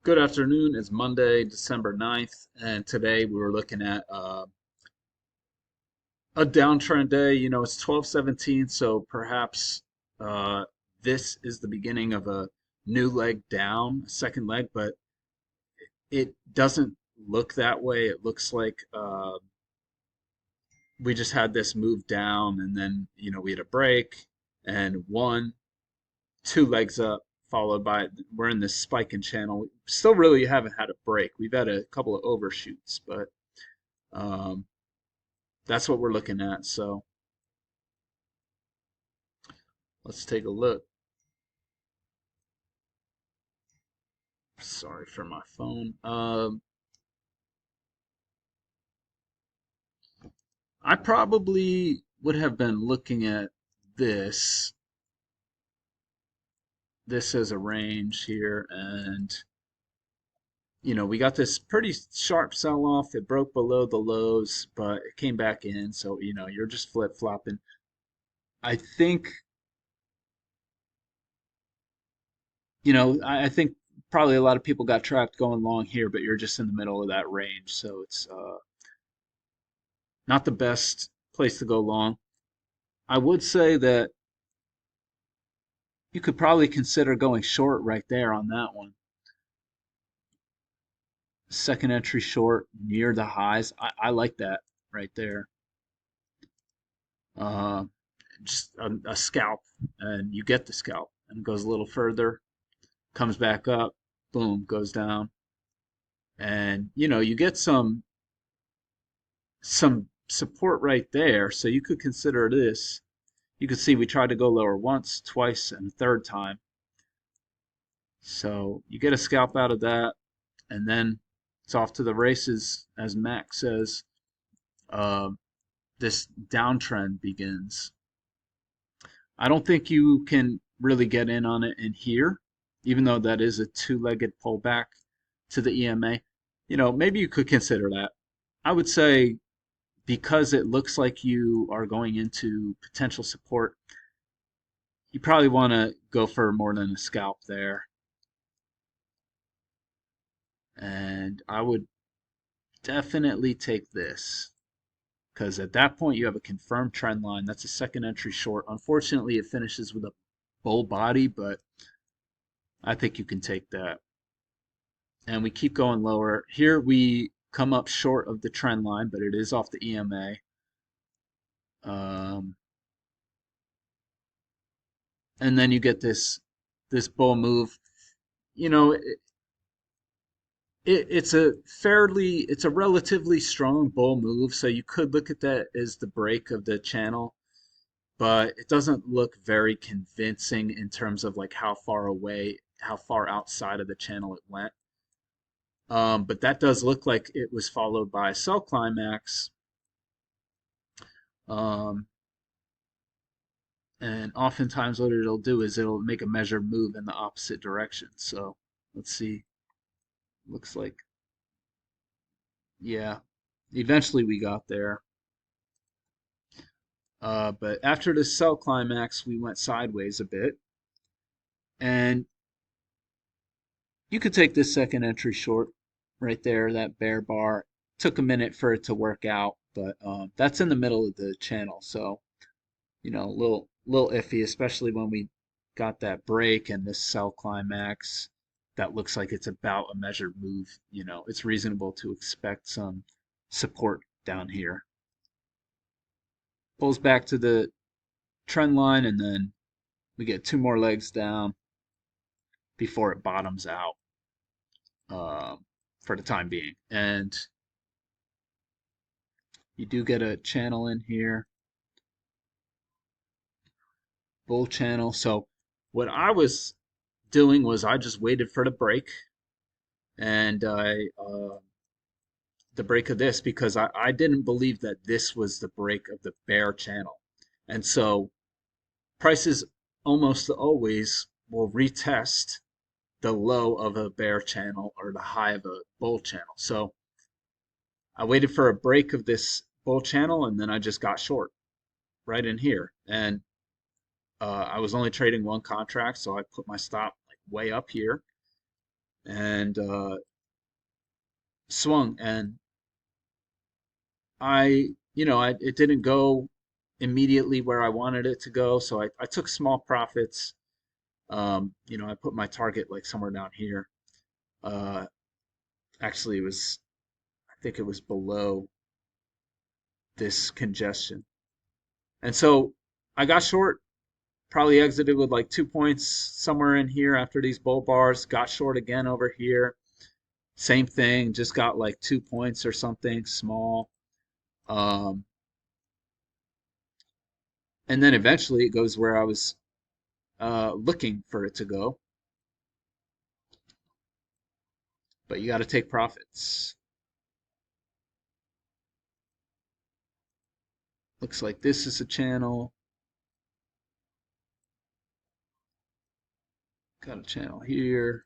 Good afternoon. It's Monday, December 9th, and today we were looking at a downtrend day. It's 12:17, so perhaps uh, this is the beginning of a new leg down, a second leg, but it doesn't look that way. It looks like we just had this move down, and then, we had a break, and one, two legs up, followed by we're in this spiking channel. We still really haven't had a break. We've had a couple of overshoots, but um, that's what we're looking at. So let's take a look. Sorry for my phone. I probably would have been looking at this this as a range here, and we got this pretty sharp sell off. It broke below the lows, but it came back in. So you're just flip flopping. I think I think probably a lot of people got trapped going long here, but you're just in the middle of that range, so it's not the best place to go long. I would say that you could probably consider going short right there on that one. Second entry short near the highs. I like that right there. Uh, just a scalp, and you get the scalp, and it goes a little further, comes back up, boom, goes down, and you get some support right there. So you could consider this. You can see we tried to go lower once, twice, and a third time. So you get a scalp out of that, and then it's off to the races, as Mac says. Uh, this downtrend begins. I don't think you can really get in on it in here, even though that is a two-legged pullback to the EMA. Maybe you could consider that. I would say because it looks like you are going into potential support, you probably want to go for more than a scalp there. And I would definitely take this because at that point you have a confirmed trend line. That's a second entry short. Unfortunately, it finishes with a bull body, but I think you can take that. And we keep going lower. Here we come up short of the trend line, but it is off the EMA. Um, and then you get this bull move. You know, it's a relatively strong bull move, so you could look at that as the break of the channel, but it doesn't look very convincing in terms of like how far outside of the channel it went. But that does look like it was followed by a sell climax. Um, and oftentimes what it'll do is it'll make a measured move in the opposite direction. So let's see. Looks like, yeah, eventually we got there. But after the sell climax, we went sideways a bit. And you could take this second entry short right there, that bear bar. Took a minute for it to work out, but that's in the middle of the channel. So, a little iffy, especially when we got that break and this sell climax that looks like it's about a measured move. It's reasonable to expect some support down here. Pulls back to the trend line, and then we get two more legs down before it bottoms out for the time being. And you do get a channel in here, bull channel. So what I was doing was I just waited for the break, and the break of this, because I didn't believe that this was the break of the bear channel. And so prices almost always will retest the low of a bear channel or the high of a bull channel. So I waited for a break of this bull channel, and then I just got short right in here. And I was only trading one contract, so I put my stop like way up here. and swung, and it didn't go immediately where I wanted it to go, so I took small profits. I put my target like somewhere down here. Uh, Actually, I think it was below this congestion. And so I got short, probably exited with like 2 points somewhere in here after these bull bars, got short again over here. Same thing, just got like 2 points or something small. Um, and then eventually it goes where I was looking for it to go. But you got to take profits. Looks like this is a channel. Got a channel here.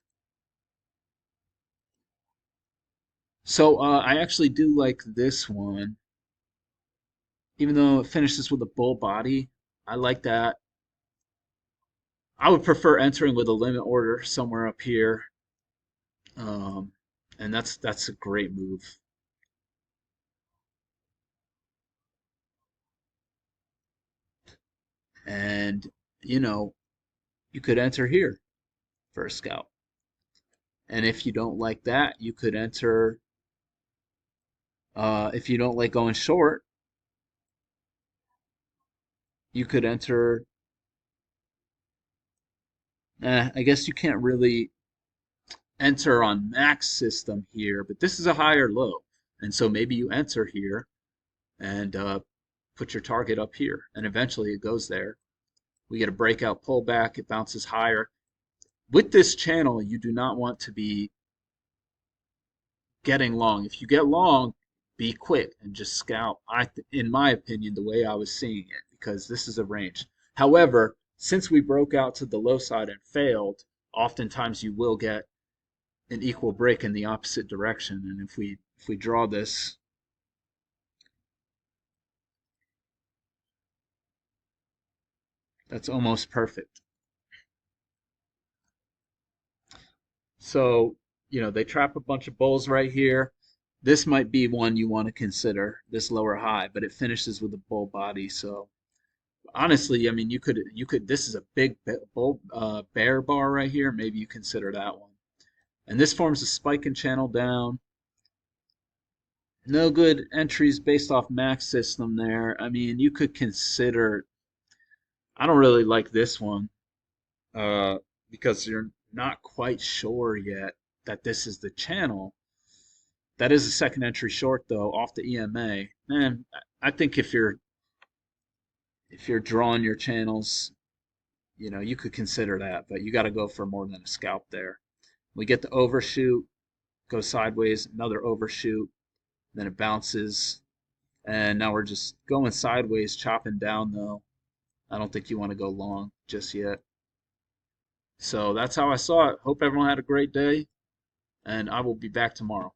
So I actually do like this one, even though it finishes with a bull body. I like that. I would prefer entering with a limit order somewhere up here, um, and that's a great move. And you know, you could enter here for a scalp. And if you don't like that, you could enter. If you don't like going short, you could enter. I guess you can't really enter on max system here, but this is a higher low. And so maybe you enter here and put your target up here, and eventually it goes there. We get a breakout pullback, it bounces higher. With this channel, you do not want to be getting long. If you get long, be quick and just scalp. In my opinion, the way I was seeing it, because this is a range. However, since we broke out to the low side and failed, oftentimes you will get an equal break in the opposite direction. And if we draw this, that's almost perfect. So, they trap a bunch of bulls right here. This might be one you want to consider, this lower high, but it finishes with a bull body. So honestly, I mean, you could. This is a big bull bear bar right here. Maybe you consider that one. And this forms a spike and channel down. No good entries based off max system there. I mean, you could consider. I don't really like this one uh, because you're not quite sure yet that this is the channel. That is a second entry short though off the EMA. Man, I think if you're drawing your channels, you could consider that, but you got to go for more than a scalp there. We get the overshoot, go sideways, another overshoot, then it bounces, and now we're just going sideways, chopping down though. I don't think you want to go long just yet. So that's how I saw it. Hope everyone had a great day, and I will be back tomorrow.